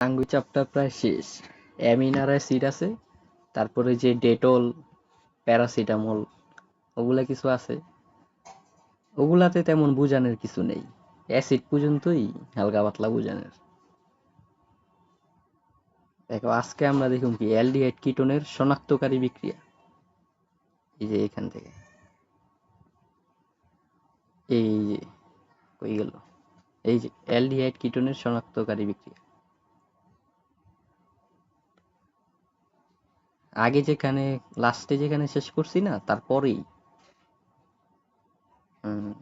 আঙ্গুর চাপটা প্রায় শেষ। অ্যামিনো অ্যাসিড আছে, তারপরে যে ডেটল, প্যারাসিটামল, ওগুলা কিছু আছে। ওগুলাতে তেমন বুঝানোর কিছু নেই, অ্যাসিড পর্যন্তই হালকা পাতলা বুঝানোর। দেখো আজকে আমরা দেখুন কি অ্যালডিহাইড কিটোনের শনাক্তকারী বিক্রিয়া। এই যে এখান থেকে, এই যে কই গেল, এই যে অ্যালডিহাইড কিটোনের শনাক্তকারী বিক্রিয়া। আগে যেখানে লাস্টে যেখানে শেষ করছি না, তারপরেই। হুম,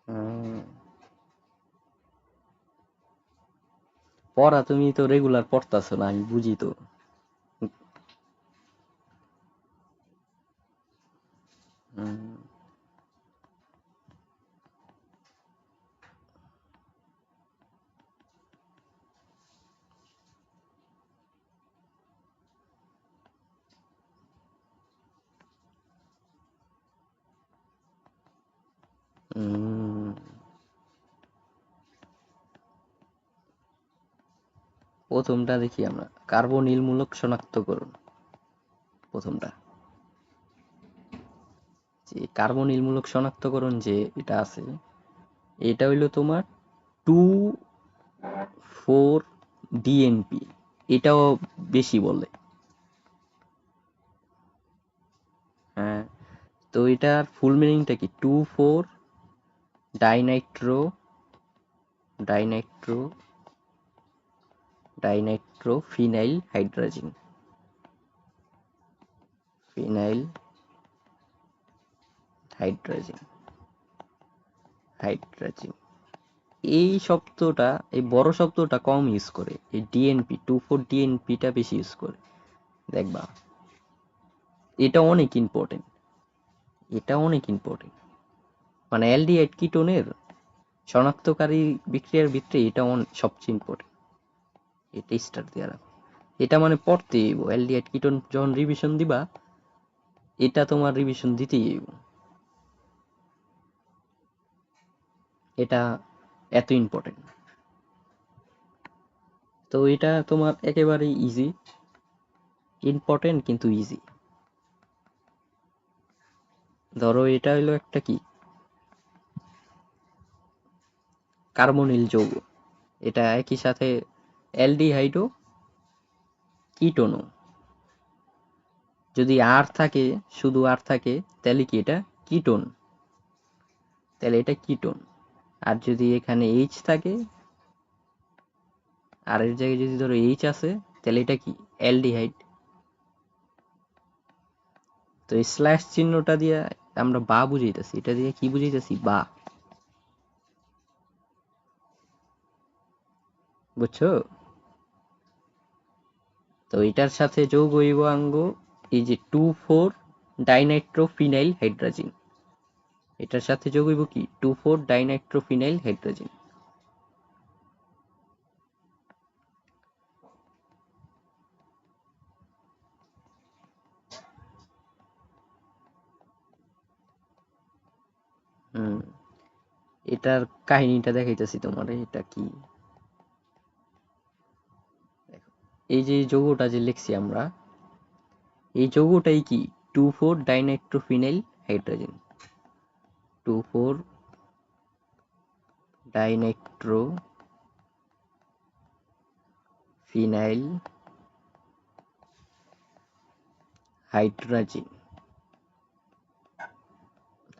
হুম। পড়া তুমি তো রেগুলার পড়তাছো না, আমি বুঝি তো। হুম, হুম। প্রথমটা দেখি আমরা, কার্বনিলমূলক শনাক্তকরণ। প্রথমটা, যে কার্বনিলমূলক শনাক্তকরণ যে এটা আছে, এটা হইলো তোমার 2,4-DNP। এটাও বেশি বলে। হ্যাঁ, তো এটার ফুল মিনিংটা কি? 2,4 dinitro dinitro phenyl hydrogen. Phenyl hydrogen, hydrogen. এই শব্দটা, এই বড় শব্দটা কম ইউজ করে, এই ডিএনপি 2,4-DNPটা বেশি ইউজ করে। দেখবা, এটা অনেক ইম্পর্টেন্ট। এটা অনেক ইম্পর্টেন্ট, মানে অ্যালডিহাইড কিটোনের শনাক্তকারী বিক্রিয়ার ভিতরে এটা সবচেয়ে ইম্পর্টেন্ট। এটা স্টার দিয়ে রাখো। এটা মানে পড়তেই হইব, অ্যালডিহাইড কিটোন যখন রিভিশন দিবা, এটা তোমার রিভিশন দিতেই হইব। এটা এত ইম্পর্টেন্ট। তো এটা তোমার একেবারেই ইজি, ইম্পর্টেন্ট কিন্তু ইজি। ধরো এটা হইলো একটা কি, কার্বনিল যৌগ। এটা একই সাথে অ্যালডিহাইডও, কিটোনও। যদি আর থাকে, শুধু আর থাকে, তাহলে কি এটা কিটোন, তাহলে এটা কিটোন। আর যদি এখানে এইচ থাকে, আর এর জায়গায় যদি ধরো এইচ আছে, তাহলে এটা কি অ্যালডিহাইড। তো এই স্ল্যাশ চিহ্নটা দিয়ে আমরা বা বুঝাইতেছি, এটা দিয়ে কি বুঝাইতেছি? বা। বুঝছো? তো এটার সাথে যোগ হইব আঙ্গ এই যে 2,4-ডাইনাইট্রোফিনাইল হাইড্রোজেন। এটার সাথে যোগ হইব কি 2,4-ডাইনাইট্রোফিনাইল হাইড্রোজেন। হুম, এটার কাহিনীটা দেখাইতেছি তোমার। এটা কি, এই যে যৌগটা যে লিখছি আমরা, এই যৌগটাই কি two four dinitrophenyl hydrogen. Two four dinitrophenyl hydrogen,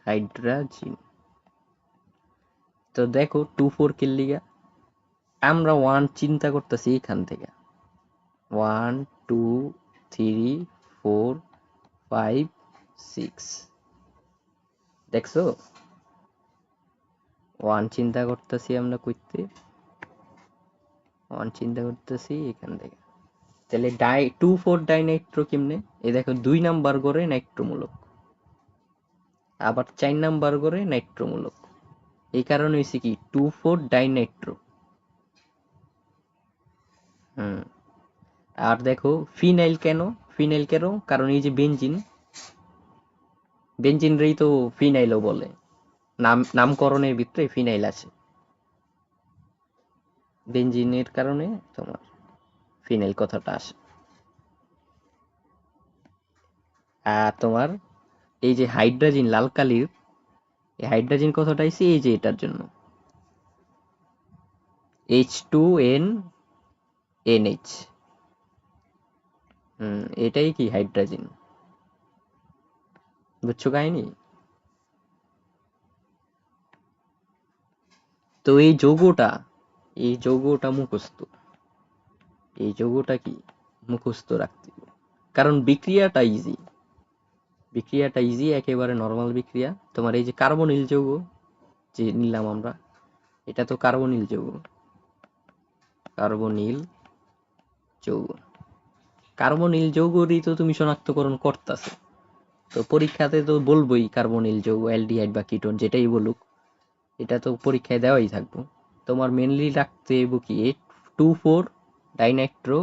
hydrogen. তো দেখো 2,4 কে লিগা আমরা 1 চিন্তা করতেছি এখান থেকে। 1, 2, 3, 4, 5, 6। দেখছো? 1 চিন্তা করতেছি আমরা কইতে, 1 চিন্তা করতেছি এখান থেকে। তাহলে 2,4-ডাইনাইট্রো কেমনে? এই দেখো 2 নাম্বার করে নাইট্রোমূলক, আবার 4 নাম্বার করে নাইট্রোমূলক। এই কারণে হয়েছে কি 2,4-ডাইনাইট্রো। হুম। আর দেখো ফিনাইল কেন? ফিনাইল কেন? কারণ এই যে বেনজিন, বেনজিনরেই তো ফিনাইলও বলে। নামকরণের ভিতরে ফিনাইল আছে। বেঞ্জিনের কারণে তোমার ফিনাইল কথাটা আসে। আর তোমার এই যে হাইড্রোজেন লাল কালির, এই হাইড্রোজেন কথাটা আইছে এই যে এটার জন্য, H2NNH। এটাই কি হাইড্রোজেন, বুঝছো কাহিনী? তো এই যৌগটা মুখস্থ, এই যৌগটা কি মুখস্থ রাখতে হবে। কারণ বিক্রিয়াটা ইজি একেবারে নর্মাল বিক্রিয়া। তোমার এই যে কার্বনিল যৌগ যে নিলাম আমরা, এটা তো কার্বনিল যৌগ, কার্বনিল যৌগ, কার্বনিল যৌগরই তো তুমি শনাক্তকরণ করতেছো। তো পরীক্ষাতে তো বলবোই কার্বনিল যৌগ, অ্যালডিহাইড বা কিটোন যেটাই বলুক, এটা তো পরীক্ষায় দেওয়াই থাকবো। তোমার মেনলি রাখতে হইব কি 2,4 ডাইনাইট্রো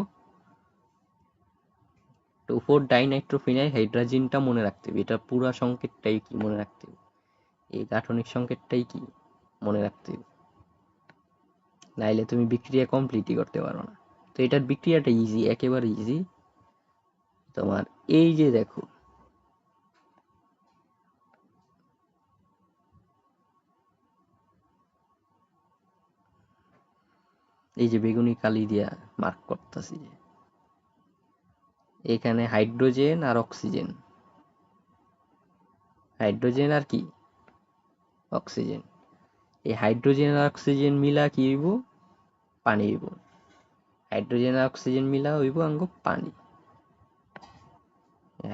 2,4 ডাইনাইট্রোফিনাইল হাইড্রোজেনটা মনে রাখতে হবে। এটা পুরা সংকেতটাই কি মনে রাখতে হবে, এই গাঠনিক সংকেতটাই কি মনে রাখতে হবে, নাইলে তুমি বিক্রিয়া কমপ্লিটই করতে পারো না। তো এটার বিক্রিয়াটা ইজি, একেবারে ইজি। তোমার এই যে দেখো, এই যে বেগুনি কালি দিয়া মার্ক করতেছি যে এখানে হাইড্রোজেন আর অক্সিজেন, হাইড্রোজেন আর কি অক্সিজেন, এই হাইড্রোজেন আর অক্সিজেন মিলা কি হইব, পানি হইব। হাইড্রোজেন আর অক্সিজেন মিলা হইব আঙ্গ পানি,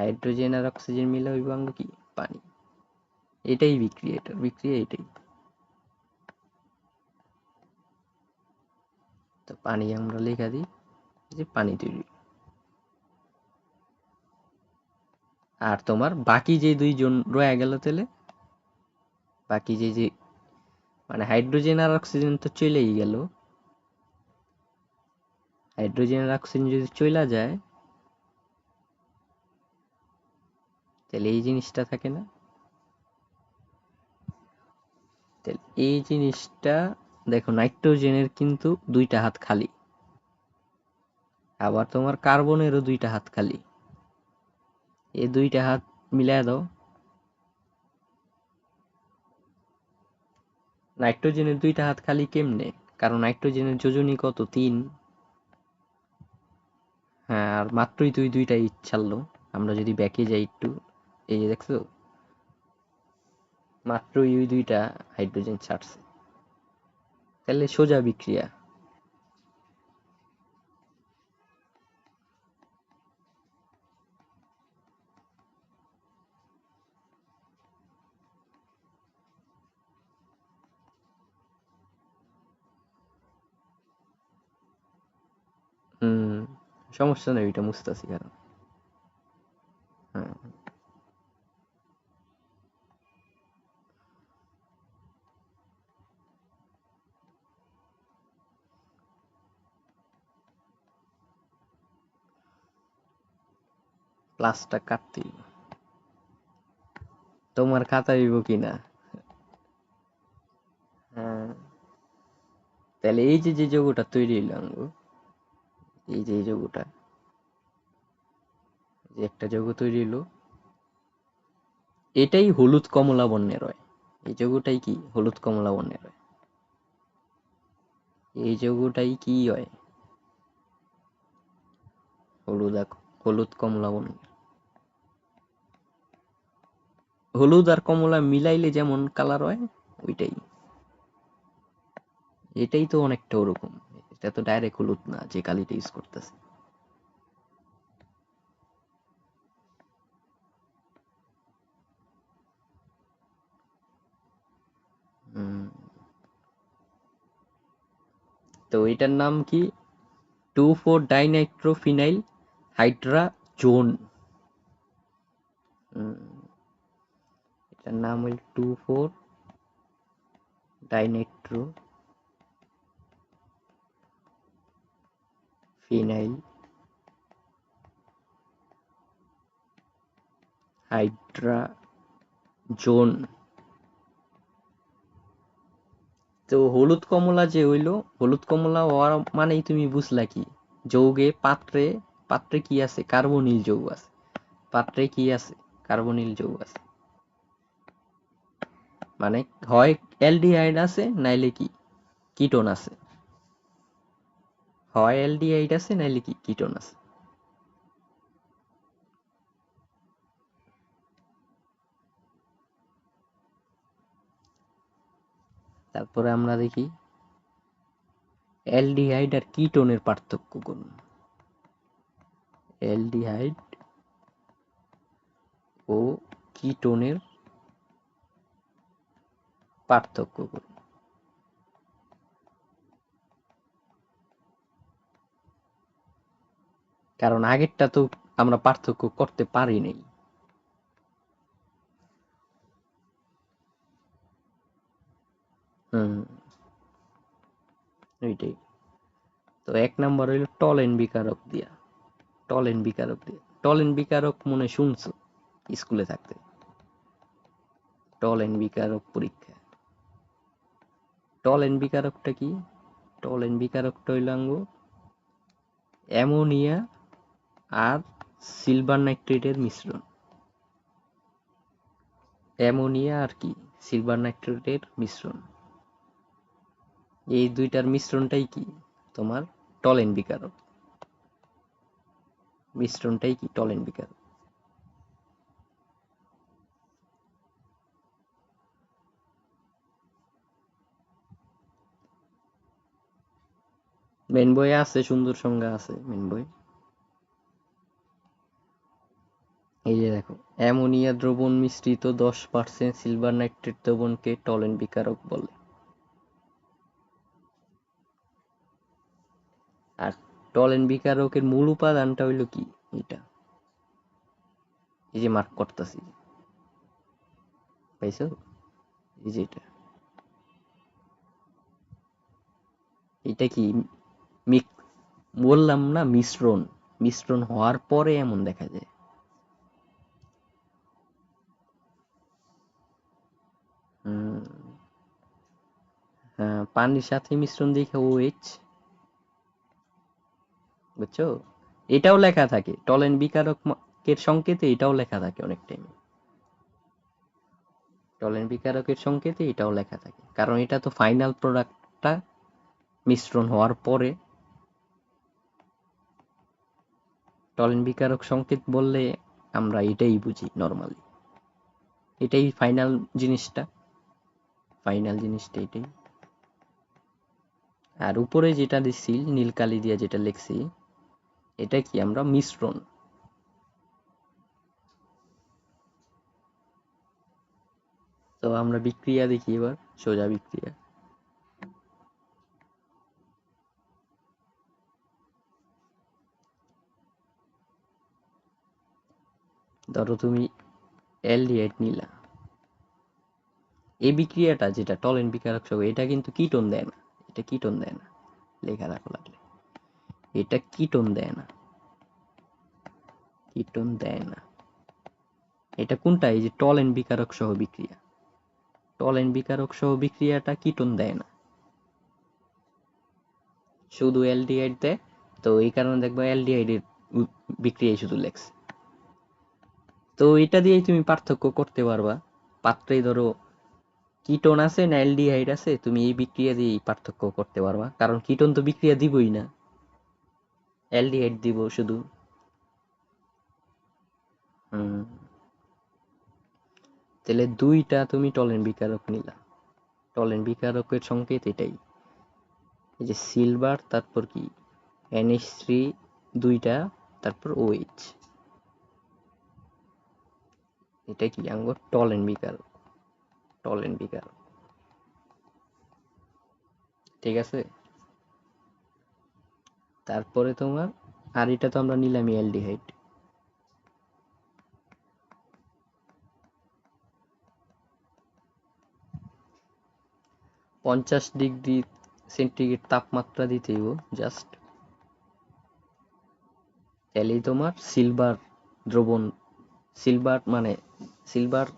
হাইড্রোজেন আর অক্সিজেন মিলা হইব আঙ্গ কি পানি। এটাই বিক্রিয়া, এটার বিক্রিয়া এটাই। তো পানি আমরা লেখা দিই যে পানি তৈরি। আর তোমার বাকি যে দুইজন রয়ে গেল তাহলে, বাকি যে মানে হাইড্রোজেন আর অক্সিজেন তো চলেই গেল, হাইড্রোজেন আর অক্সিজেন যদি চইলা যায় তাহলে এই জিনিসটা থাকে না, তাহলে এই জিনিসটা দেখো নাইট্রোজেনের কিন্তু দুইটা হাত খালি, আবার তোমার কার্বনেরও দুইটা হাত খালি। এই দুইটা হাত মিলায় দাও। নাইট্রোজেনের দুইটা হাত খালি কেমনে? কারণ নাইট্রোজেনের যোজনী কত, 3। হ্যাঁ, আর মাত্রই তুই দুইটা ছাড়লো। আমরা যদি ব্যাকে যাই একটু, এই যে দেখছো, মাত্রই ওই দুইটা হাইড্রোজেন ছাড়ছে, তাহলে সোজা বিক্রিয়া। হুম, সমস্যা নেই, ওইটা মুছতাছি কারণ হ্যাঁ, প্লাসটা কাটতেই। তোমার খাতা হইব কিনা? হ্যাঁ, তাহলে এই যে যে যৌগটা তৈরি হইলো আঙ্গু, এই যে এই যৌগটা, যে একটা যৌগ তৈরি হইলো, এটাই হলুদ কমলা বর্ণের হয়। এই যৌগটাই কি হলুদ কমলা বর্ণের হয়, এই যৌগটাই কি হয় হলুদ হলুদ কমলা বর্ণের। হলুদ আর কমলা মিলাইলে যেমন কালার হয় ওইটাই, এটাই তো অনেকটা ওরকম। এটা তো ডাইরেক্ট হলুদ না যে কালিটা ইউজ করতেছে। তো এটার নাম কি, 2,4 ডাইনাইট্রোফিনাইল হাইড্রাজোন। এটার নাম হইল 2,4 ডাইনাইট্রোফিনাইল হাইড্রাজোন। তো হলুদ কমলা যে হইলো, হলুদ কমলা হওয়ার মানেই তুমি বুঝলা কি, যৌগে পাত্রে, পাত্রে কি আছে, কার্বনিল যৌগ আছে, পাত্রে কি আছে, কার্বনিল যৌগ আছে, মানে হয় অ্যালডিহাইড আছে নাইলে কি কিটোন আছে, হয় অ্যালডিহাইড আছে নাইলে কি কিটোন আছে। তারপরে আমরা দেখি অ্যালডিহাইড আর কিটোনের পার্থক্য করুন। অ্যালডিহাইড ও কিটোনের পার্থক্য করুন। কারণ আগেরটা তো আমরা পার্থক্য করতে পারি নাই। হুম, ওইটাই। তো এক নাম্বার হইলো টলেন বিকারক দিয়া, টলেন বিকারক দিয়া, টলেন বিকারক মনে শুনছো স্কুলে থাকতে, টলেন বিকারক পরীক্ষা। টলেন বিকারকটা কি? টলেন বিকারকটা হইল আঙ্গো অ্যামোনিয়া আর সিলভার নাইট্রেটের মিশ্রণ। অ্যামোনিয়া আর কি সিলভার নাইট্রেটের মিশ্রণ, এই দুইটার মিশ্রণটাই কি তোমার টলেন বিকারক, মিশ্রণটাই কি টলেন বিকারক। মেন বইয়ে আছে, সুন্দর সংজ্ঞা আছে মেন বই। এই যে দেখো, অ্যামোনিয়া দ্রবণ মিশ্রিত 10% সিলভার নাইট্রেট দ্রবণকে টলেন বিকারক বলে। আর টলেন বিকারকের মূল উপাদানটা হইল কি, এটা এই যে মার্ক করতেছি, পাইছো, এই যে এটা, এটা কি বললাম না মিশ্রণ, মিশ্রণ হওয়ার পরে এমন দেখা যায়। হ্যাঁ, পানির সাথে মিশ্রণ দেখে OH, বুঝছো, এটাও লেখা থাকে টলেন বিকারকের সংকেতে, এটাও লেখা থাকে অনেক টাইম, টলেন বিকারকের সংকেতে এটাও লেখা থাকে, কারণ এটা তো ফাইনাল প্রোডাক্টটা মিশ্রণ হওয়ার পরে। টলেন বিকারক সংকেত বললে আমরা এটাই বুঝি নর্মালি, এটাই ফাইনাল জিনিসটা, ফাইনাল জিনিসটা এটাই। আর উপরে যেটা দিচ্ছি নীল কালি দিয়ে যেটা লিখছি, এটা কি আমরা মিশ্রণ। তো আমরা বিক্রিয়া দেখি এবার, সোজা বিক্রিয়া। ধরো তুমি অ্যালডিহাইড নিলা, এই বিক্রিয়াটা যেটা টলেন বিকারক সহ, এটা কিন্তু কিটোন দেয় না, এটা কিটোন দেয় না, লেখা রাখো লাগলে, এটা কিটোন দেয় না, কিটোন দেয় না। এটা কোনটা, এই যে টলেন বিকারক সহ বিক্রিয়া, টলেন বিকারক সহ বিক্রিয়াটা কিটোন দেয় না, শুধু অ্যালডিহাইড দেয়। তো এই কারণে দেখবা অ্যালডিহাইডের বিক্রিয়াই শুধু লেখছে। তো এটা দিয়েই তুমি পার্থক্য করতে পারবা, পাত্রে ধরো কিটোন আছে না অ্যালডিহাইড আছে, তুমি এই বিক্রিয়া দিয়েই পার্থক্য করতে পারবা, কারণ কিটোন তো বিক্রিয়া দিবই না, অ্যালডিহাইড দিব শুধু। হুম, তাহলে দুইটা তুমি টলেন বিকারক নিলা, টলেন বিকারকের সংকেত এটাই, এই যে সিলভার, তারপর কি NH3 দুইটা, তারপর OH, এটা কি আঙ্গ টলেন বিকারক, টলেন বিকারক, ঠিক আছে। তারপরে তোমার, আর এটা তো আমরা নিলাম অ্যালডিহাইড, 50 ডিগ্রি সেন্টিগ্রেড তাপমাত্রা দিতে হইব জাস্ট, তাহলেই তোমার সিলভার দ্রবণ, সিলভার মানে সিলভার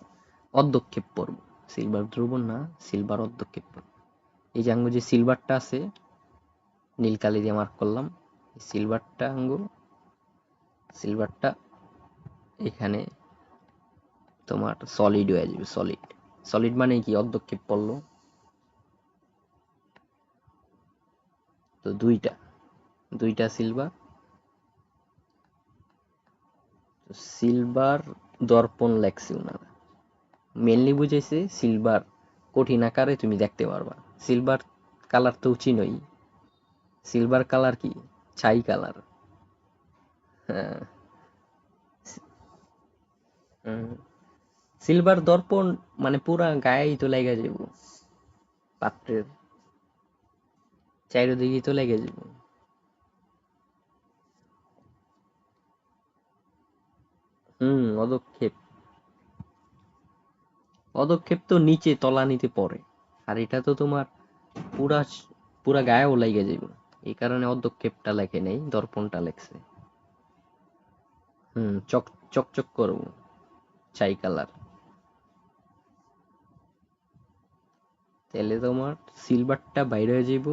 অর্ধক্ষেপ পড়ব, সিলভার দ্রবণ না, সিলভার অর্ধক্ষেপ পড়ব। এই যে আঙ্গু যে সিলভারটা আছে, নীল কালি দিয়ে মার্ক করলাম, সিলভারটা এখানে তোমার সলিড হয়ে যাবে। সলিড মানে কি, অর্ধক্ষেপ পড়লো। তো দুইটা সিলভার দর্পণ লেখছে ওনারা, মেনলি বুঝেছে সিলভার কঠিন আকারে তুমি দেখতে পারবা। সিলভার কালার তো চিনোই, সিলভার কালার কি, ছাই কালার। হ্যাঁ, সিলভার দর্পণ মানে পুরা গায়েই তো লেগে যাব, পাত্রের চারিদিকেই তো লেগে যাব। অদক্ষেপ তো নিচে তলানিতে পড়ে, আর এটা তো তোমার পুরা পুরা গায়েও লেগে যাবে। এই কারণে অদক্ষেপটা লেখে নেই, দর্পণটা লেখছে। চকচক করবো, ছাই কালার। তাহলে তোমার সিলভারটা বাইরে হয়ে যাইব,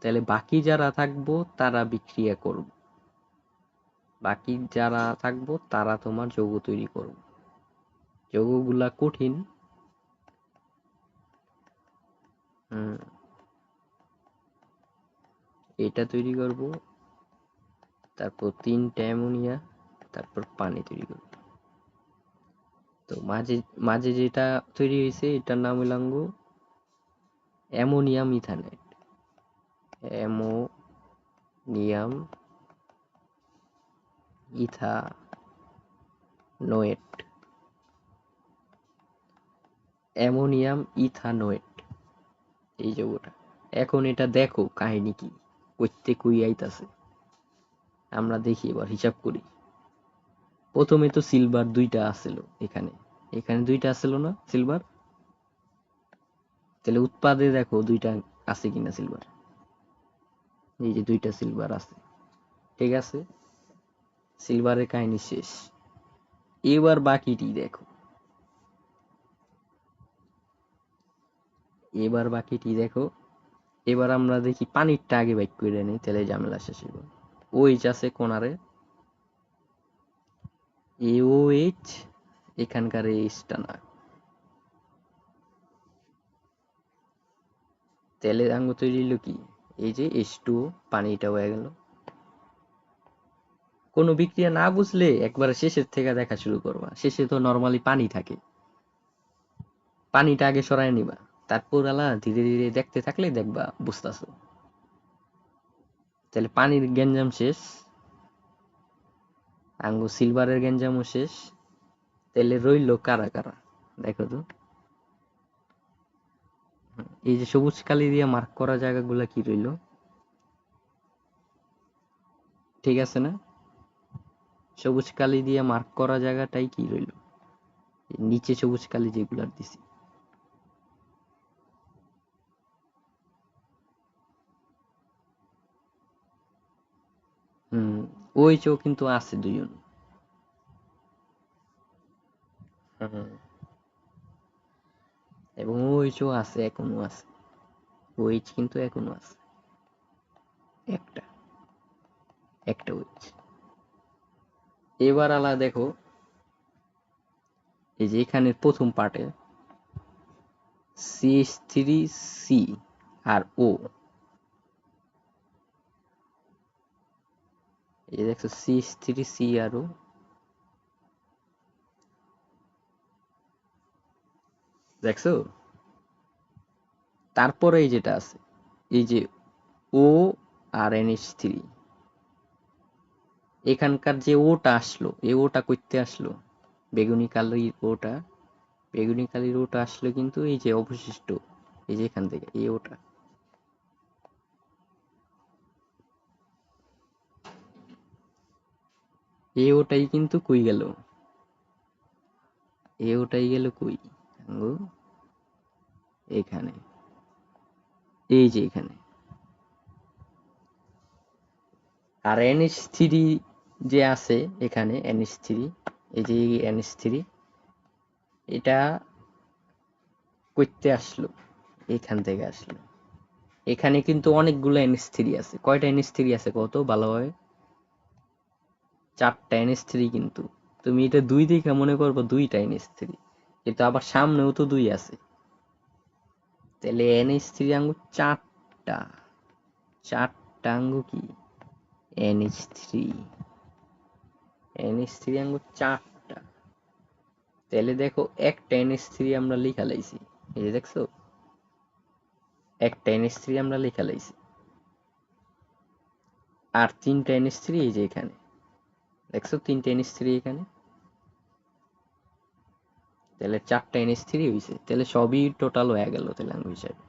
তাহলে বাকি যারা থাকবো তারা বিক্রিয়া করব, বাকি যারা থাকবো তারা তোমার যৌগ তৈরি করবে। যৌগগুলা কঠিন। হুম এটা তৈরি করব, তারপর 3টা অ্যামোনিয়া, তারপর পানি তৈরি করব। তো মাঝে মাঝে যেটা তৈরি হয়েছে এটার নাম হইলাঙ্গো ammonium ethanate. Ammonium ethanoate, ammonium ethanoate এই যৌগটা। এখন এটা দেখো কাহিনী কি, কইতে কই আইতাছে। আমরা দেখি, এবার হিসাব করি। প্রথমে তো সিলভার দুইটা আসছিল, এখানে এখানে দুইটা আসছিল না সিলভার, তাহলে উৎপাদে দেখো দুইটা আছে কিনা সিলভার। এই যে দুইটা সিলভার আছে, ঠিক আছে, সিলভারের কাহিনী শেষ। এবার বাকিটি দেখো, এবার আমরা দেখি পানিরটা আগে বাইক করে নেই, তাহলে ঝামেলা শেষ হইব। ওইচ আছে কোনারে, এইচ, এখানকার এইচটা না, তেলের আঙ্গ তৈরি হলো কি, এই যে H2O, পানিটা হয়ে গেল। কোনো বিক্রিয়া না বুঝলে একবার শেষের থেকে দেখা শুরু করবা, শেষে তো নর্মালি পানি থাকে, পানিটা আগে সরায় নিবা, তারপর আলা ধীরে ধীরে দেখতে থাকলে দেখবা বুঝতাছো। তাহলে পানির গ্যাঞ্জাম শেষ, আঙ্গু সিলভারের গ্যাঞ্জামও শেষ, তাহলে রইলো কারা কারা, দেখো তো। এই যে সবুজ কালি দিয়ে মার্ক করা জায়গাগুলা কি রইলো, ঠিক আছে না? সবুজ কালি দিয়ে মার্ক করা জায়গাটাই কি রইলো, নিচে সবুজ কালি যেগুলার দিছি। হুম ওই চো কিন্তু আছে দুইজন। হুম, এবং ওই চো আছে, এখনো আছে, ওইচ কিন্তু এখনো আছে, একটা একটা ওইচ। এবার আলা দেখো, এই যে এখানে প্রথম পার্টে CH3C আর ও, এই দেখছো CH3C আর ও, দেখছো? তারপরে এই যেটা আছে, এই যে ও আর NH3, এখানকার যে ওটা আসলো, এই ওটা কইতে আসলো, বেগুনি কালির ওটা, বেগুনি কালির ওটা আসলো কিন্তু এই যে অবশিষ্ট, এই যে এখান থেকে এই ওটা, এই ওটাই কিন্তু কই গেল, এই ওটাই গেল কই, আঙ্গো এখানে, এই যে এখানে। আর NH3 যে আছে এখানে, NH3, এই যে NH3, এটা কইতে আসলো, এখান থেকে আসলো, এখানে কিন্তু অনেকগুলো NH3 আছে। কয়টা NH3 আছে কত ভালোভাবে? 4টা NH3 কিন্তু। তুমি এটা 2 দেখে মনে করবো 2টা NH3, কিন্তু আবার সামনেও তো 2 আছে। তাহলে NH3 আঙ্গু 4টা। 4টা আঙ্গু কি NH3, NH3 আঙ্গু 4টা। তাহলে দেখো একটা NH3 আমরা লিখা লাইছি, এই যে দেখছো, একটা NH3 আমরা লিখা লাইছি, আর 3টা NH3 এই যে এখানে দেখছো, 3টা NH3 এখানে। তাহলে 4টা NH3 হইছে, তাহলে সবই টোটাল হয়ে গেল তাহলে আঙ্গু হিসাবে।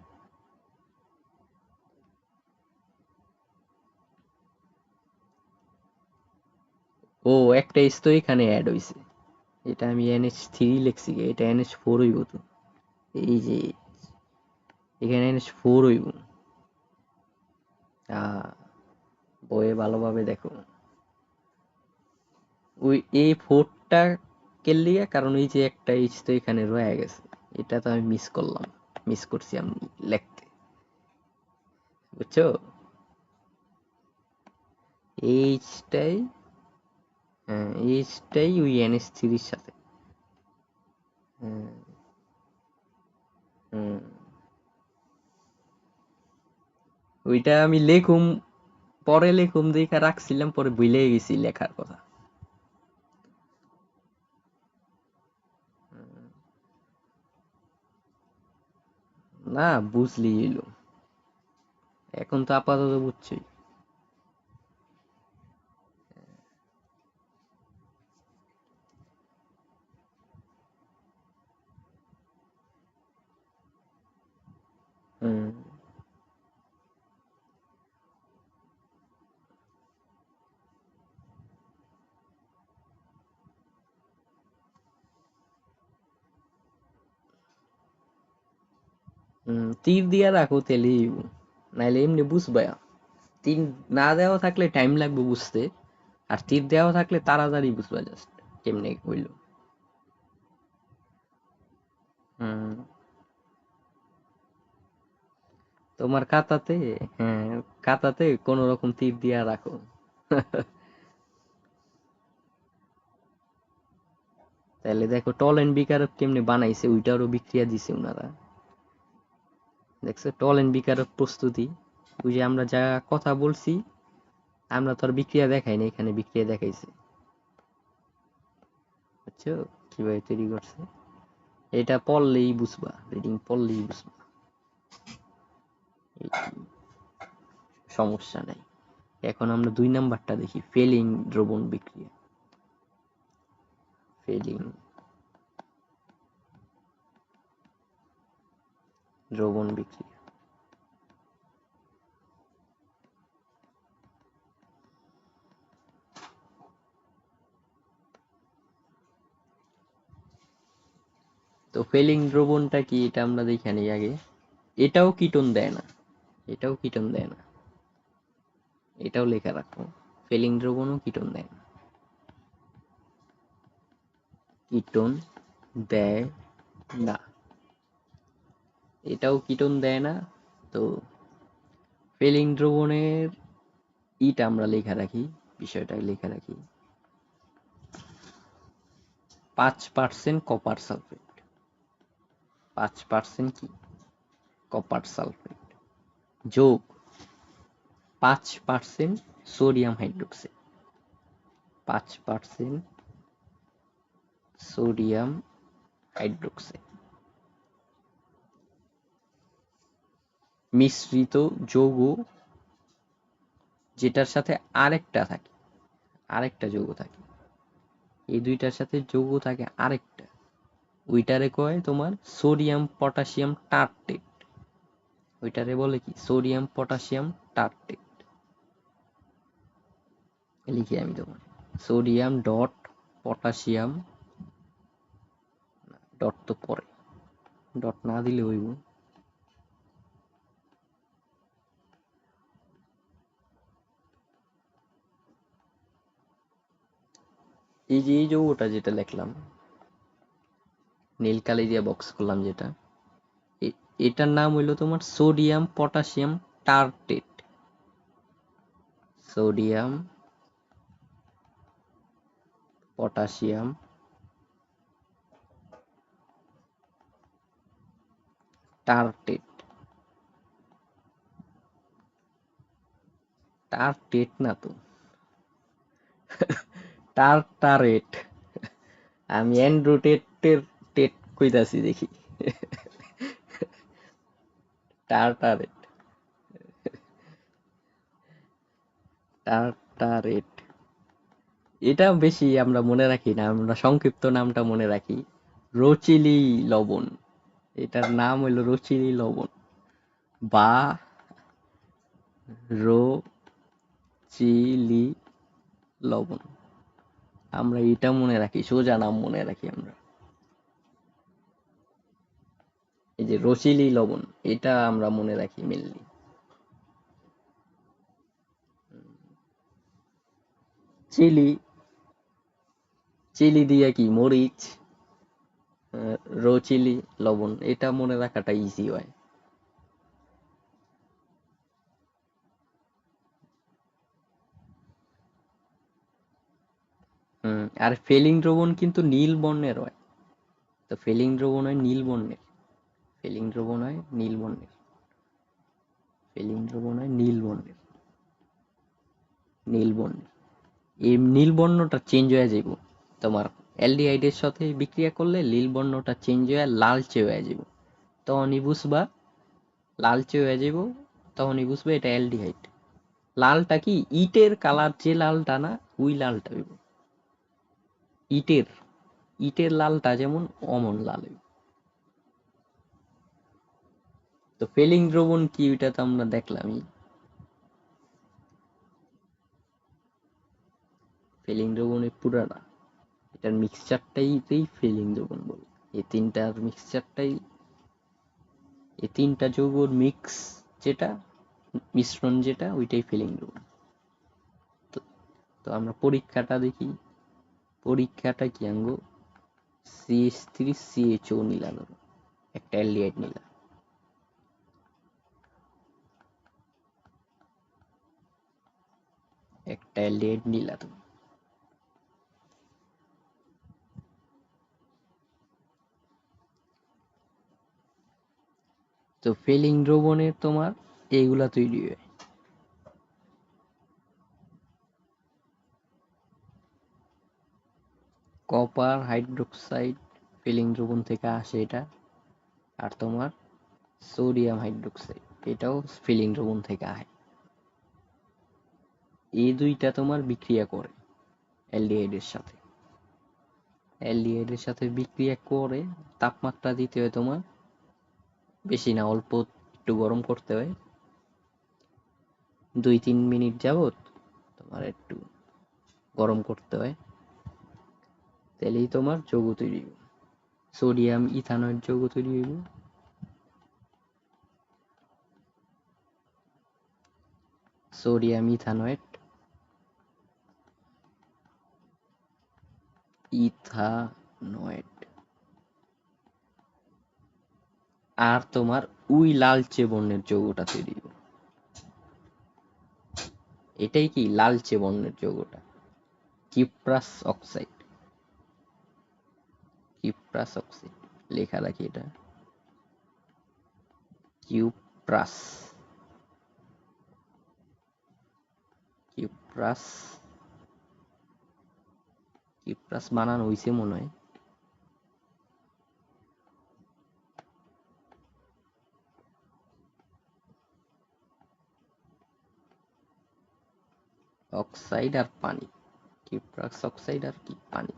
ও একটা এস তো এখানে অ্যাড হইছে, এটা আমি NH3 লিখছি, এটা NH4 হইব তো। এই যে এখানে NH4 হইব। আহ, বইয়ে ভালোভাবে দেখো, ওই A4টা কে লিগে, কারণ এই যে একটা এইচ তো এখানে রয়ে গেছে, এটা তো আমি মিস করলাম, মিস করছি আমি লিখতে, বুঝছো? এইচটাই, হ্যাঁ এইচটাই ওই NH3 সাথে। হুম, হুম। ওইটা আমি লেখুম, পরে লেখুম দেখা রাখছিলাম, পরে ভুলে গেছি লেখার কথা। না বুঝলি এলো, এখন তো আপাতত বুঝছি। হুম, তীর দিয়া রাখো তেলেই, নাইলে এমনি বুঝবা। তীর না দেওয়া থাকলে টাইম লাগবে বুঝতে, আর তীর দেওয়া থাকলে তাড়াতাড়ি বুঝবা জাস্ট কেমনে হইলো। হুম, তোমার খাতাতে, হ্যাঁ খাতাতে কোন রকম তীর দিয়া রাখো। তাহলে দেখো টল এন্ড বিকারক কেমনে বানাইছে, ওইটারও বিক্রিয়া দিছে ওনারা। দেখছো টল এন্ড বিকারক প্রস্তুতি, ওই যে আমরা যা কথা বলছি, আমরা তো আর বিক্রিয়া দেখাই না, এখানে বিক্রিয়া দেখাইছে, বুঝছো কিভাবে তৈরি করছে। এটা পড়লেই বুঝবা, রিডিং পড়লেই বুঝবা, এই সমস্যা নাই। এখন আমরা 2 নাম্বারটা দেখি, ফেলিং দ্রবণ বিক্রিয়া। ফেলিং দ্রবণ বিক্রিয়া। তো ফেলিং দ্রবণটা কি এটা আমরা দেখে নিই আগে। এটাও কিটোন দেয় না, এটাও কিটোন দেয় না, এটাও লেখা রাখো, ফেলিং দ্রবণও কিটোন দেয় না, কিটোন দেয় না, এটাও কিটোন দেয় না। তো ফেলিং দ্রবণের ইটা আমরা লেখা রাখি, বিষয়টা লেখা রাখি, 5% কপার সালফেট, 5% কি কপার সালফেট, যোগ 5% সোডিয়াম হাইড্রোক্সাইড, 5% সোডিয়াম হাইড্রোক্সাইড মিশ্রিত যৌগ, যেটার সাথে আরেকটা থাকে, আরেকটা যৌগ থাকে, এই দুইটার সাথে যৌগ থাকে আরেকটা, ওইটারে কয় তোমার সোডিয়াম পটাশিয়াম টার্টেট, ওইটারে বলে কি সোডিয়াম পটাশিয়াম টার্টেট। লিখি আমি তোমার, সোডিয়াম ডট পটাশিয়াম, ডট তো পরে, ডট না দিলে হইব। এই যে এই যৌগটা যেটা লিখলাম, নীল কালি দিয়ে বক্স করলাম যেটা, এটার নাম হইলো তোমার sodium potassium tartate. Sodium potassium tartate. Tartate না তো, টার্টারেট। আমি অ্যান্ড্রোটেটের টেট কইতাছি দেখি। টার্টারেট, টার্টারেট। এটা বেশি আমরা মনে রাখি না, আমরা সংক্ষিপ্ত নামটা মনে রাখি, রচিলি লবণ। এটার নাম হইলো রচিলি লবণ বা রচিলি লবণ। আমরা এটা মনে রাখি, সোজা নাম মনে রাখি আমরা। এই যে রচিলি লবণ, এটা আমরা মনে রাখি মেনলি। চিলি, চিলি দিয়ে কি মরিচ, রচিলি লবণ, এটা মনে রাখাটা ইজি হয়। আর ফেলিং দ্রবণ কিন্তু নীল বর্ণের হয়। তো ফেলিং দ্রবণ হয় নীল বর্ণের, ফেলিং দ্রবণ হয় নীল বর্ণের, ফেলিং দ্রবণ হয় নীল বর্ণের, নীল বর্ণের। এই নীল বর্ণটা চেঞ্জ হয়ে যাইব তোমার অ্যালডিহাইডের সাথে বিক্রিয়া করলে, নীল বর্ণটা চেঞ্জ হয়ে লালচে হয়ে যাব। তখনই বুঝবা, লালচে হয়ে যাব, তখনই বুঝবে এটা অ্যালডিহাইড। লালটা কি ইটের কালার, যে লালটা না ওই লালটা হইব। ইটের, ইটের লালটা যেমন অমন লাল হইব। তো ফেলিং দ্রবণ কি ওইটা তো আমরা দেখলামই। ফেলিং দ্রবণের পুরাটা, এটার মিক্সচারটাই ফেলিং দ্রবণ বলে। এই তিনটার মিক্সচারটাই, এই তিনটা যৌগর মিক্স, যেটা মিশ্রণ, যেটা ওইটাই ফেলিং দ্রবণ। তো তো আমরা পরীক্ষাটা দেখি। পরীক্ষাটা কি আঙ্গো, CH3CHO নিলা, ধরো একটা অ্যালডিহাইড নিলা, একটা অ্যালডিহাইড নিলা তুমি। তো ফেলিং দ্রবণের তোমার এইগুলা তৈরি হয়। কপার হাইড্রোক্সাইড ফিলিং দ্রবণ থেকে আসে এটা। আর তোমার সোডিয়াম হাইড্রোক্সাইড, এটাও ফিলিং দ্রবণ থেকে আসে। এই দুইটা তোমার বিক্রিয়া করে অ্যালডিহাইডের সাথে, অ্যালডিহাইডের সাথে বিক্রিয়া করে তাপমাত্রা দিতে হয় তোমার বেশি না, অল্প একটু গরম করতে হয়। 2-3 মিনিট যাবত তোমার একটু গরম করতে হয়, তাহলেই তোমার যৌগ তৈরি হবে, সোডিয়াম ইথানয়েড যৌগ তৈরি হইব। সোডিয়াম ইথানয়েড, ইথানয়েড। আর তোমার উই লালচে বর্ণের যৌগটা তৈরি হবে। এটাই কি লালচে বর্ণের যৌগটা, কিপ্রাস অক্সাইড। কিপ্রাস অক্সাইড লেখা রাখি, এটা কিউপ্রাস, কিপ্রাস, কিপ্রাস বানানো হইছে মনে হয়। অক্সাইড আর পানি, কিপ্রাস অক্সাইড আর কি পানি।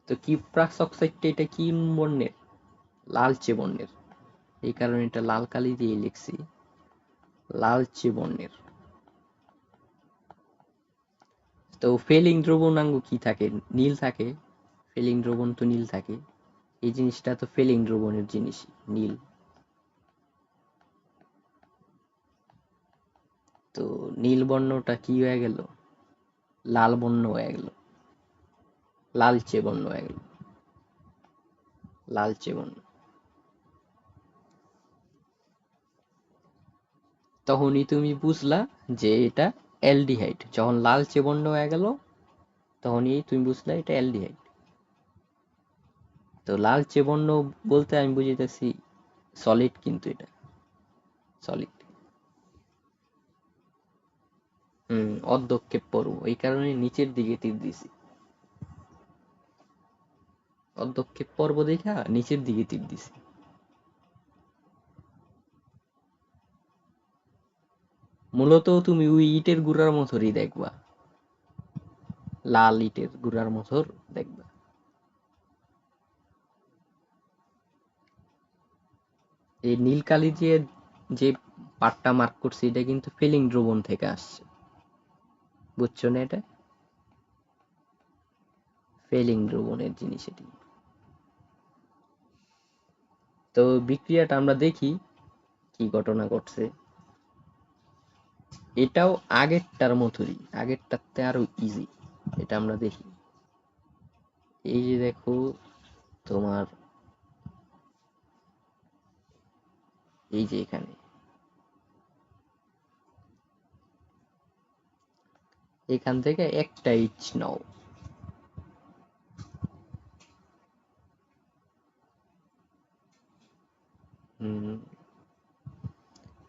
তো কিপ্রাস অক্সাইডটা এটা কি বর্ণের, লালচে বর্ণের, এই কারণে এটা লাল কালি দিয়ে লিখছি, লালচে বর্ণের। তো ফেলিং দ্রবণাঙ্গ কি থাকে, নীল থাকে। ফেলিং দ্রবণ তো নীল থাকে, এই জিনিসটা তো ফেলিং দ্রবণের জিনিস, নীল। তো নীল বর্ণটা কি হয়ে গেল, লাল বর্ণ হয়ে গেল, লালচে বর্ণ হয়ে গেল, লালচে বর্ণ। তখনই তুমি বুঝলা যে এটা অ্যালডিহাইড। যখন লালচে বর্ণ হয়ে গেল তখনই তুমি বুঝলা এটা অ্যালডিহাইড। তো লালচে বর্ণ বলতে আমি বুঝিতেছি সলিড, কিন্তু এটা সলিড। অর্ধক্ষেপ পর্ব, এই কারণে নিচের দিকে তীর দিছি। অর্ধক্ষেপ পর্ব দেখা নিচের দিকে তীর দিছি। মূলত তুমি ওই ইটের গুড়ার মতোরই দেখবা, লাল ইটের গুড়ার মতোর দেখবা। এই নীল কালি দিয়ে যে পাটটা মার্ক করছি এটা কিন্তু ফিলিং দ্রবণ থেকে আসছে, বুঝছো না? এটা ফেলিং দ্রবণের জিনিস এটি। তো বিক্রিয়াটা আমরা দেখি কি ঘটনা ঘটছে। এটাও আগেরটার মতোই, আগেরটাতে আরো ইজি। এটা আমরা দেখি। এই যে দেখো তোমার, এই যে এখানে এখান থেকে একটা ইচ নাও।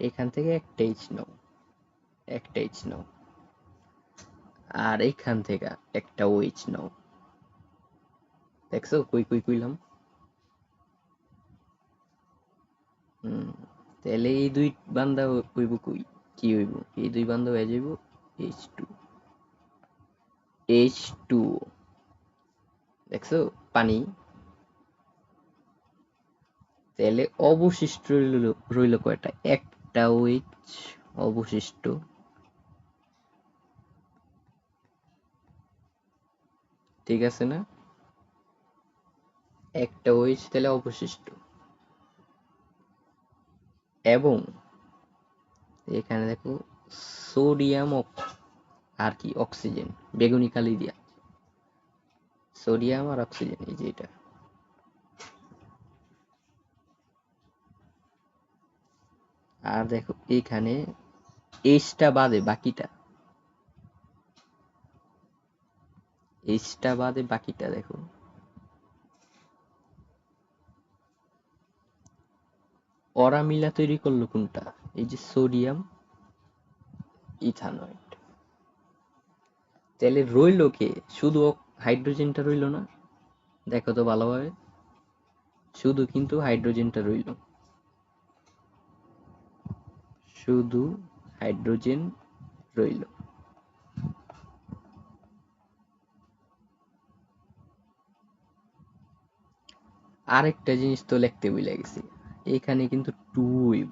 এখান থেকে একটা ইচ নাও, একটা ইচ নাও। আর এখান থেকে একটা ও ইচ নাও। দেখছো কই কই কইলাম? তাহলে এই দুই বান্দা হইব কই, কি হইব? এই দুই বান্দা হয়ে যাইব H2, H2। দেখছো পানি। তাহলে অবশিষ্ট রইল কয়টা? একটা OH অবশিষ্ট। ঠিক আছে না? একটা OH তাহলে অবশিষ্ট। এবং এখানে দেখো সোডিয়াম আর কি অক্সিজেন, বেগুনি কালি দিয়া সোডিয়াম আর অক্সিজেন, এই যে এটা। আর দেখো এখানে এইচটা বাদে বাকিটা, এইচটা বাদে বাকিটা দেখো। ওরা মিলা তৈরি করলো কোনটা? এই যে সোডিয়াম ইথানয়েড। তাহলে রইল কে? শুধু হাইড্রোজেনটা রইল না? দেখো তো ভালোভাবে, শুধু কিন্তু হাইড্রোজেনটা রইল, শুধু হাইড্রোজেন রইল। আরেকটা জিনিস তো লিখতে ভুলে গেছি, এখানে কিন্তু টু হইব।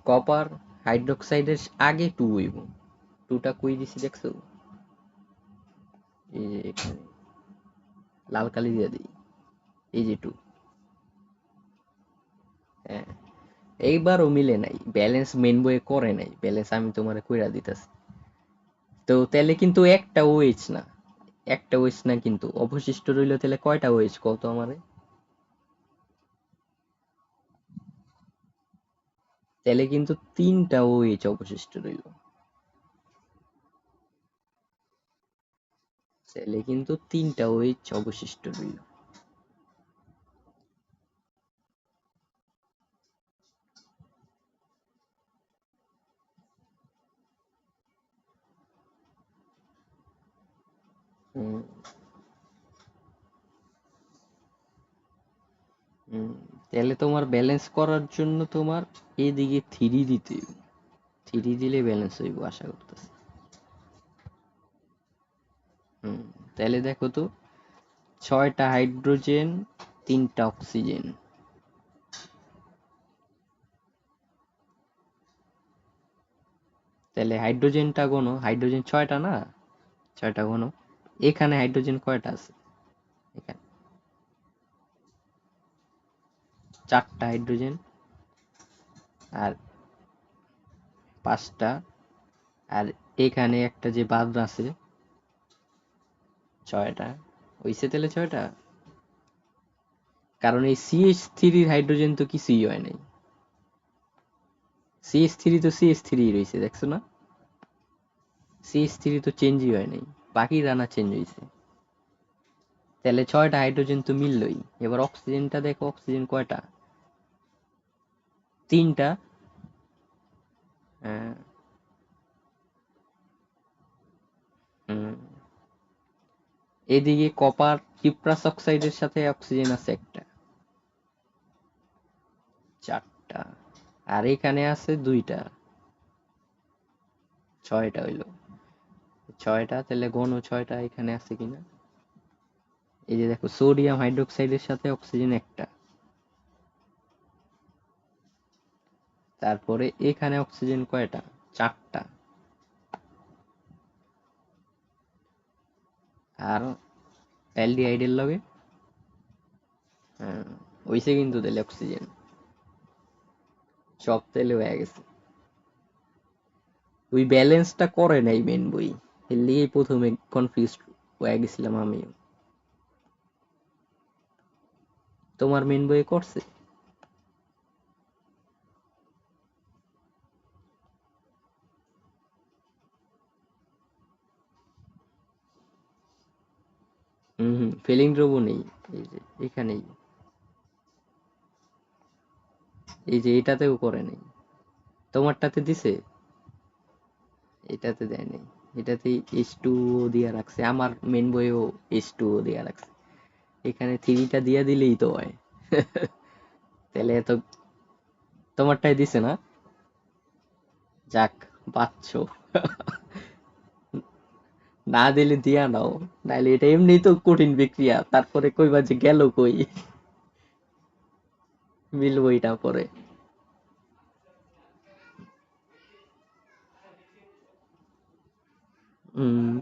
কপার হাইড্রোক্সাইডের আগে টু হইব। টুটা কই দিছি দেখছো? এই যে এখানে লাল কালি দিয়ে দিই, এই যে টু। হ্যাঁ, এইবারও মিলে নাই, ব্যালেন্স মেন বইয়ে করে নাই, ব্যালেন্স আমি তোমারে কইরা দিতেছি। তো তাহলে কিন্তু একটা ওএইচ না, একটা ওএইচ না, কিন্তু অবশিষ্ট রইল তাহলে কয়টা ওএইচ কত আমারে? তাহলে কিন্তু তিনটা ওএইচ অবশিষ্ট রইল, তাহলে কিন্তু তিনটা ওএইচ অবশিষ্ট রইল। হুম, হুম। তাহলে তোমার ব্যালেন্স করার জন্য তোমার এদিকে থ্রি দিতে হইব। থ্রি দিলে ব্যালেন্স হইব আশা করতেছি। হুম, তাহলে দেখো তো, ছয়টা হাইড্রোজেন, তিনটা অক্সিজেন। তাহলে হাইড্রোজেনটা গোনো, হাইড্রোজেন ছয়টা না? ছয়টা গোনো। এখানে হাইড্রোজেন কয়টা আছে? এখানে চারটা হাইড্রোজেন, আর পাঁচটা, আর এখানে একটা যে বাদ আছে ছয়টা। হইছে তাহলে ছয়টা? কারণ এই CH3 হাইড্রোজেন তো কিছুই হয় নাই। CH3 তো CH3 রয়েছে, দেখছো না? CH3 তো চেঞ্জই হয় নাই, বাকি রানা চেঞ্জ হয়েছে। তাহলে 6টা হাইড্রোজেন তো মিললই। এবার অক্সিজেনটা দেখো, অক্সিজেন কয়টা? 3টা। হ্যাঁ। হুম। এদিকে কপার কিপ্রাস অক্সাইডের সাথে অক্সিজেন আছে একটা, 4টা। আর এখানে আছে 2টা, 6টা হইলো। 6টা, তাহলে ঘন 6টা এখানে আছে কিনা। এই যে দেখো, সোডিয়াম হাইড্রোক্সাইডের সাথে অক্সিজেন একটা, তারপরে এখানে অক্সিজেন কয়টা? 4টা। আর অ্যালডিহাইডের লগে হ্যাঁ, হইছে কিন্তু তাহলে অক্সিজেন সব তাহলে হয়ে গেছে। ওই ব্যালেন্সটা করে নাই মেন বই, এর লিগেই প্রথমে কনফিউজ হয়ে গেছিলাম আমিও। তোমার মেন বইয়ে করছে? হুম হুম, ফিলিং ড্রপও নেই। এই যে এখানেই, এই যে এটাতেও করে নাই। তোমারটাতে দিছে? এটাতে দেয় নাই। এটাতে H2O দিয়া রাখছে, আমার মেন বইয়েও H2O দিয়া রাখছে। এখানে থ্রিটা দিয়া দিলেই তো হয়। তাহলে এত, তোমারটাই দিছে না? যাক, বাঁচছো। না দিলে দিয়া নাও, নাইলে এটা এমনি তো কঠিন বিক্রিয়া, তারপরে কইবা যে গেল কই, মিলবই না পরে। হম।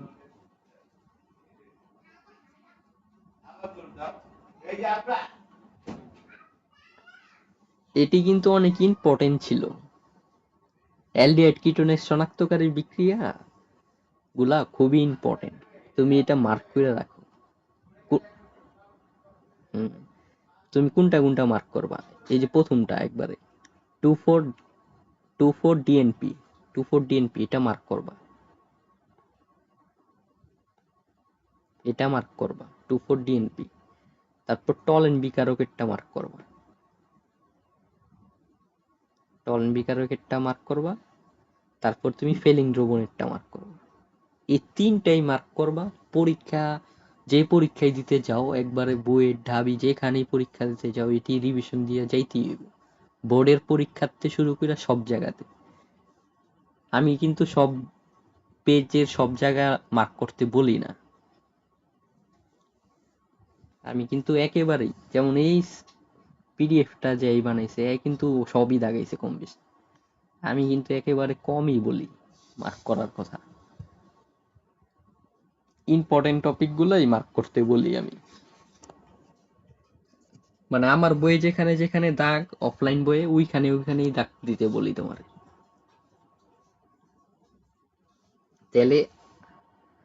এটি কিন্তু অনেক ইম্পর্টেন্ট ছিল। অ্যালডিহাইড কিটোনের শনাক্তকারী বিক্রিয়া গুলা খুবই ইম্পর্টেন্ট, তুমি এটা মার্ক করে রাখো। কু- হুম, তুমি কোনটা কোনটা মার্ক করবা? এই যে প্রথমটা একবারে, 24 24 ডিএনপি, 24 ডিএনপি এটা মার্ক করবা, এটা মার্ক করবা 24 ডিএনপি। তারপর টলেন বিকারকেরটা মার্ক করবা, টলেন বিকারকেরটা মার্ক করবা। তারপর তুমি ফেলিং দ্রবণেরটা মার্ক করবা। এই তিনটাই মার্ক করবা। পরীক্ষা, যে পরীক্ষায় দিতে যাও, একবারে বইয়ের ঢাবি যেখানেই পরীক্ষা দিতে যাও, এটি রিভিশন দিয়ে যাইতেই হইব। বোর্ডের পরীক্ষাতে শুরু করে সব জায়গাতে। আমি কিন্তু সব পেজের সব জায়গা মার্ক করতে বলি না। আমি কিন্তু একেবারেই, যেমন এই পিডিএফটা যে এই বানাইছে, এ কিন্তু সবই দাগাইছে কম বেশি। আমি কিন্তু একেবারে কমই বলি মার্ক করার কথা। ইম্পর্টেন্ট টপিক গুলাই মার্ক করতে বলি আমি। মানে আমার বইয়ে যেখানে যেখানে দাগ, অফলাইন বইয়ে ওইখানে ওইখানেই দাগ দিতে বলি তোমার। তাহলে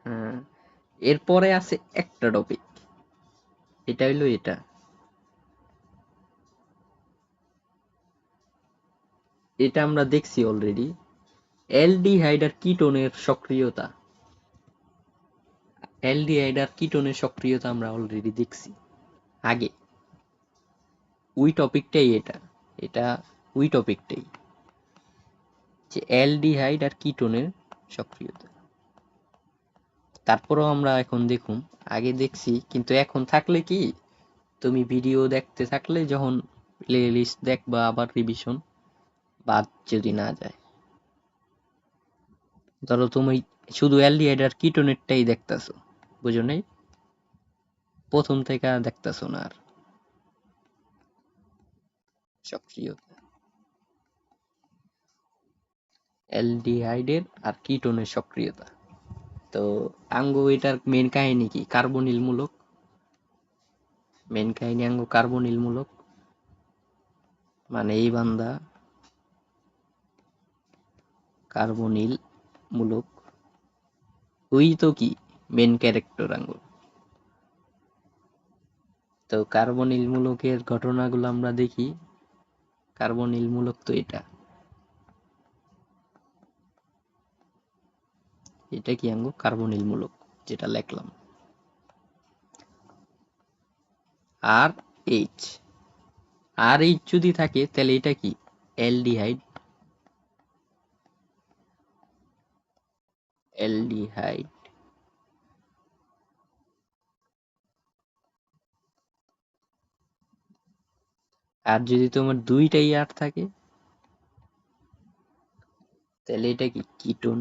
হ্যাঁ, এরপরে আছে একটা টপিক, এটা হইলো এটা। এটা আমরা দেখছি অলরেডি, অ্যালডিহাইড আর কিটোনের সক্রিয়তা। অ্যালডিহাইড আর কিটোনের সক্রিয়তা আমরা অলরেডি দেখছি আগে। ওই টপিকটাই এটা, এটা ওই টপিকটাই, যে অ্যালডিহাইড আর কিটোনের সক্রিয়তা। তারপরেও আমরা এখন দেখুন, আগে দেখছি কিন্তু এখন থাকলে কি, তুমি ভিডিও দেখতে থাকলে যখন প্লে লিস্ট দেখবা আবার রিভিশন বাদ যদি না যায়, ধরো তুমি শুধু অ্যালডিহাইড আর কিটোনেরটাই দেখতেছো, বুঝো নাই, প্রথম থেকে আর দেখতেছো না আর সক্রিয়তা অ্যালডিহাইডের আর কিটোনের সক্রিয়তা। তো আঙ্গো এটার মেন কাহিনী কি? কার্বনিল মূলক। মেন কাহিনী আঙ্গো কার্বনিল মূলক, মানে এই বান্দা কার্বনিল মূলক, ওই তো কি মেন ক্যারেক্টার আঙ্গো। তো কার্বনিল মূলকের ঘটনাগুলো আমরা দেখি। কার্বনিল মূলক তো এটা কি আঙ্গো কার্বনিল মূলক যেটা লিখলাম, আর এইচ। আর এইচ যদি থাকে তাহলে এটা কি অ্যালডিহাইড। অ্যালডিহাইড। আর যদি তোমার দুইটাই আর থাকে তাহলে এটা কি কিটোন।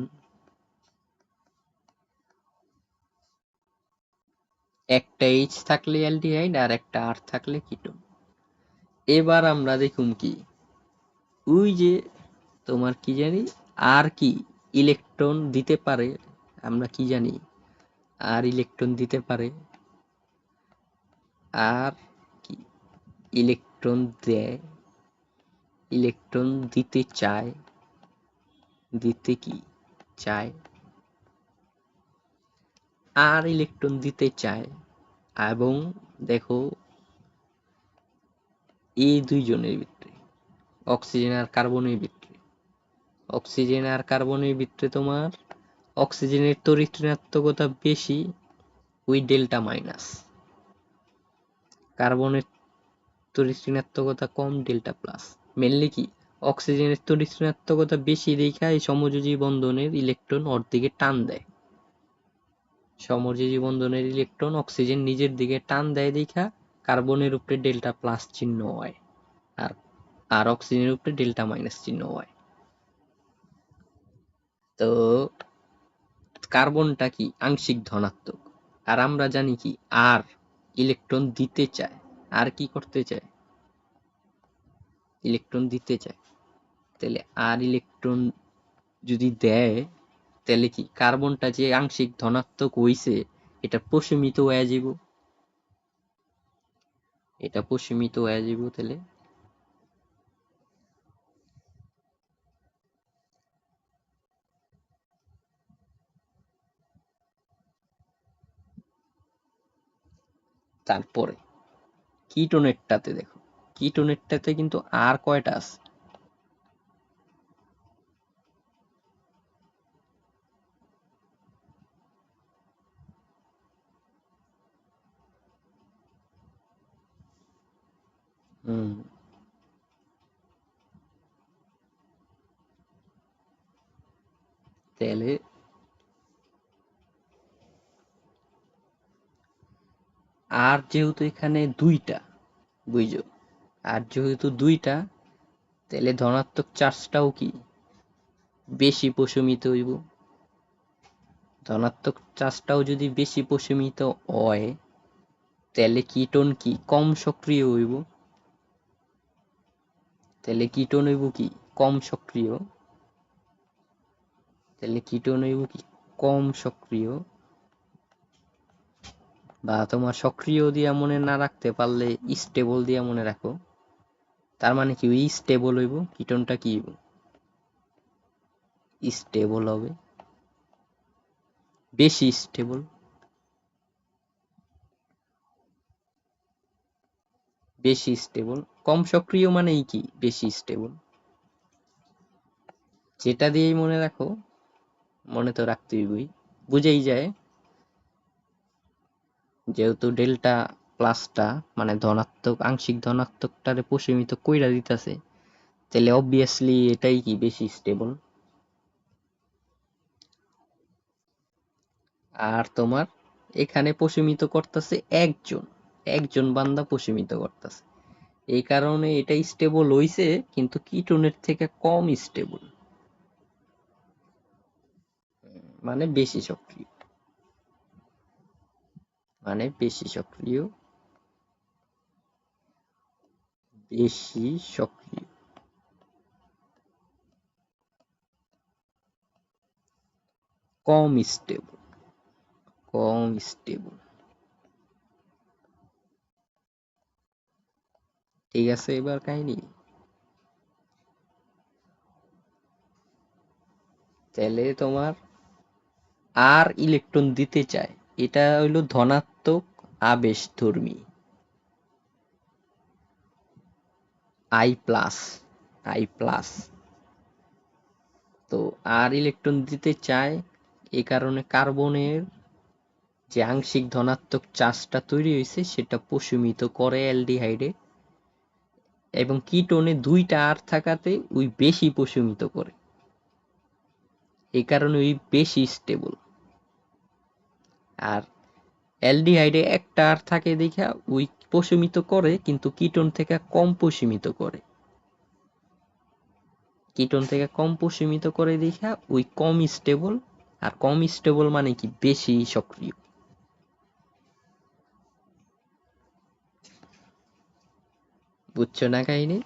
একটা এইচ থাকলে অ্যালডিহাইড আর একটা আর থাকলে কিটোন। এবার আমরা দেখুন কি ওই যে তোমার কি জানি আর কি ইলেকট্রন দিতে পারে, আমরা কি জানি আর ইলেকট্রন দিতে পারে, আর কি ইলেকট্রন দেয়, ইলেকট্রন দিতে চায়, দিতে কি চায়, আর ইলেকট্রন দিতে চায়। এবং দেখো এই দুইজনের ভিতরে অক্সিজেন আর কার্বনের ভিতরে, অক্সিজেন আর কার্বনের ভিতরে তোমার অক্সিজেনের তড়িৎ ঋণাত্মকতা বেশি, ওই ডেল্টা মাইনাস। কার্বনের তড়িৎ ঋণাত্মকতা কম, ডেল্টা প্লাস। মেনলি কি অক্সিজেনের তড়িৎ ঋণাত্মকতা বেশি দেখা এই সমযোজী বন্ধনের ইলেকট্রন ওর দিকে টান দেয়। সমযোজী বন্ধনের ইলেকট্রন অক্সিজেন নিজের দিকে টান দেয় দেখা কার্বনের উপরে ডেল্টা প্লাস চিহ্ন হয়, আর আর অক্সিজেনের উপরে ডেল্টা মাইনাস চিহ্ন হয়। তো কার্বনটা কি আংশিক ধনাত্মক, আর আমরা জানি কি আর ইলেকট্রন দিতে চায়, আর কি করতে চায় ইলেকট্রন দিতে চায়। তাহলে আর ইলেকট্রন যদি দেয় তাহলে কি কার্বনটা যে আংশিক ধনাত্মক হইছে এটা প্রশমিত হয়ে যাব, এটা প্রশমিত হয়ে যাব। তাহলে তারপরে কিটোনেরটাতে দেখো, কিটোনেরটাতে কিন্তু আর কয়টা আছে, হুম, তাহলে আর যেহেতু এখানে দুইটা, বুঝছো, আর যেহেতু দুইটা তাহলে ধনাত্মক চার্জটাও কি বেশি প্রশমিত হইব। ধনাত্মক চার্জটাও যদি বেশি প্রশমিত হয় তাহলে কিটোন কি কম সক্রিয় হইব। তাহলে কিটোন হইব কি কম সক্রিয়, তাহলে কিটোন হইব কি কম সক্রিয়। বা তোমার সক্রিয় দিয়া মনে না রাখতে পারলে স্টেবল দিয়া মনে রাখো। তার মানে কি ওই স্টেবল হইব, কিটোনটা কি হইব স্টেবল হবে, বেশি স্টেবল। বেশি স্টেবল, কম সক্রিয় মানেই কি বেশি স্টেবল। যেটা দিয়েই মনে রাখো, মনে তো রাখতে হইবই, বুঝেই যায়। যেহেতু ডেল্টা প্লাসটা মানে ধনাত্মক আংশিক ধনাত্মকটারে প্রশমিত কইরা দিতেছে, তাহলে অবভিয়াসলি এটাই কি বেশি স্টেবল। আর তোমার এখানে প্রশমিত করতেছে একজন, একজন বান্দা প্রশমিত করতেছে, এই কারণে এটা স্টেবল হইছে কিন্তু কিটোনের থেকে কম স্টেবল, মানে বেশি সক্রিয়, মানে বেশি সক্রিয়, বেশি সক্রিয়, কম স্টেবল, কম স্টেবল। ঠিক আছে, এবার কাহিনী তাহলে তোমার আর ইলেকট্রন দিতে চায়, এটা হইলো ধনাত্মক আবেশধর্মী, আই প্লাস, আই প্লাস। তো আর ইলেকট্রন দিতে চায়, এই কারণে কার্বনের যে আংশিক ধনাত্মক চার্জটা তৈরি হয়েছে সেটা প্রশমিত করে অ্যালডিহাইডে, এবং কিটোনে দুইটা আর থাকাতে ওই বেশি প্রশমিত করে, এই কারণে ওই বেশি স্টেবল। আর অ্যালডিহাইডে একটা আর থাকে দেখা ওই প্রশমিত করে, কিন্তু কিটোন থেকে কম প্রশমিত করে, কিটোন থেকে কম প্রশমিত করে দেখা ওই কম স্টেবল। আর কম স্টেবল মানে কি বেশি সক্রিয়। বুঝছো না কাহিনী?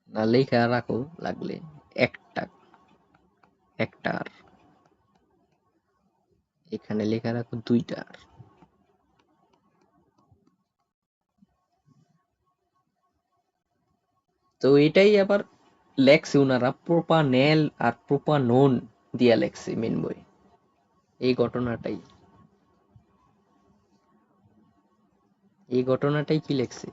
না লেখা রাখো লাগলে, একটা, একটা আর, এখানে লেখা রাখো দুইটা আর। তো এটাই আবার লেখছে ওনারা প্রোপানেল আর প্রোপানন দিয়া লেখছে মেন বই, এই ঘটনাটাই, এই ঘটনাটাই কি লেখছে,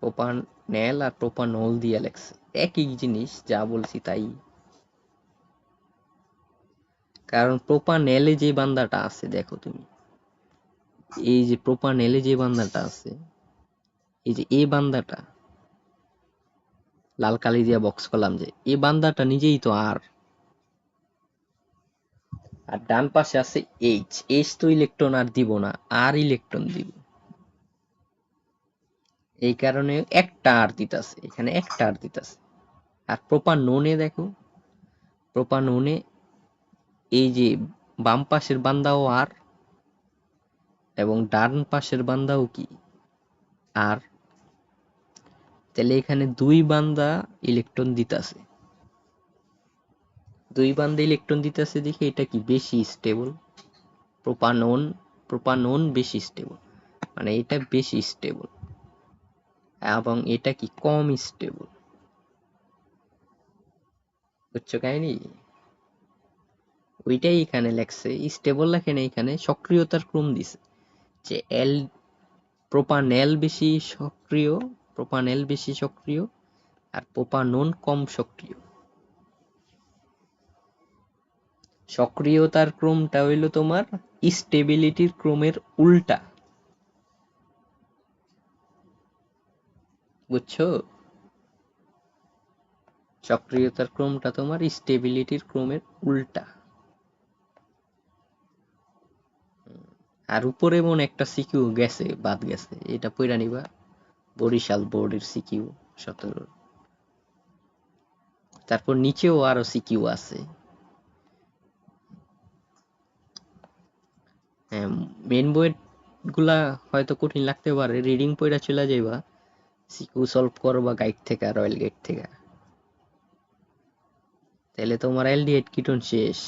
প্রোপানেল আর প্রোপানল দিয়া লেখছে, একই জিনিস যা বলছি তাই। কারণ প্রোপানেলে যে বান্দাটা আছে দেখো তুমি, এই যে প্রোপানেলে যে বান্দাটা আছে, এই যে এই বান্দাটা লাল কালি দিয়া বক্স করলাম, যে এই বান্দাটা নিজেই তো আর, আর ডান পাশে আছে এইচ, এইচ তো ইলেকট্রন আর দিব না, আর ইলেকট্রন দিব, এই কারণে একটা আর দিতাছে, এখানে একটা আর দিতাছে। আর প্রোপাননে দেখো, প্রোপাননে এই যে বাম পাশের বান্দাও আর, এবং ডান পাশের বান্দাও কি আর, তাহলে এখানে দুই বান্দা ইলেকট্রন দিতাছে, দুই বান্দা ইলেকট্রন দিতেছে দেখে এটা কি বেশি স্টেবল, প্রোপানন, প্রোপানন বেশি স্টেবল, মানে এটা বেশি স্টেবল, এবং এটা কি কম স্টেবল। বুঝছো কাহিনী? ওইটাই এখানে লেখছে, স্টেবল লেখে না, এখানে সক্রিয়তার ক্রম দিছে, যে এল প্রোপানেল বেশি সক্রিয়, প্রোপানেল বেশি সক্রিয়, আর প্রোপানন কম সক্রিয়। সক্রিয়তার ক্রমটা হইল তোমার স্টেবিলিটির ক্রমের উল্টা। বুঝছো? সক্রিয়তার ক্রমটা তোমার স্টেবিলিটির ক্রমের উল্টা। আর উপরে মনে একটা সিকিউ গেছে, বাদ গেছে, এটা পইরা নিবা, বরিশাল বোর্ডের সিকিউ 17। তারপর নিচেও আরো সিকিউ আছে। হ্যাঁ, মেন বইয়ের গুলা হয়তো কঠিন লাগতে পারে, রিডিং পইরা চলে যাইবা, সিকিউ সলভ করবা গাইড থেকে, রয়্যাল গাইড থেকে, তাহলে তোমার অ্যালডিহাইড কিটোন শেষ,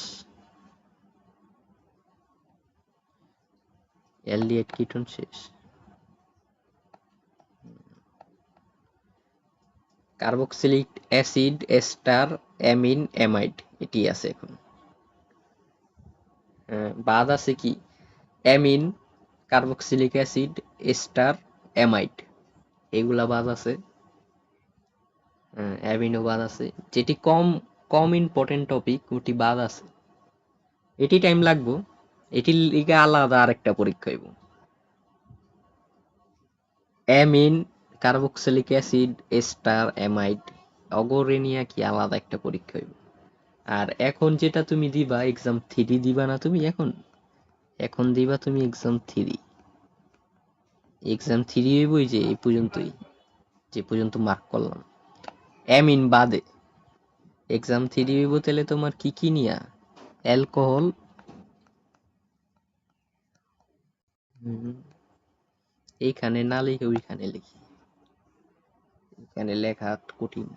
অ্যালডিহাইড কিটোন শেষ। Carboxylic acid, ester, amine, amide, এটি আছে এখন। বাদ আছে কি amine, carboxylic acid, ester, amide, এগুলা বাদ আছে। অ্যামিনো বাদ আছে, যেটি কম কম ইম্পর্টেন্ট টপিক ওটি বাদ আছে, এটি টাইম লাগবো, এটির লিগে আলাদা আরেকটা পরীক্ষা হইব। Amine, carboxylic acid, ester, amide, অগরেনিয়া কি আলাদা একটা পরীক্ষা হইব। আর এখন যেটা তুমি দিবা এক্সাম 3 দিবা না তুমি, এখন এখন দিবা তুমি এক্সাম 3, এক্সাম 3 হইবই যে এই পর্যন্তই, যে পর্যন্ত মার্ক করলাম অ্যামিন বাদে। এক্সাম 3 হইব তাহলে তোমার কি কি নিয়া, অ্যালকোহল, এইখানে না লিখে ওইখানে লিখি, এখানে লেখা কঠিন।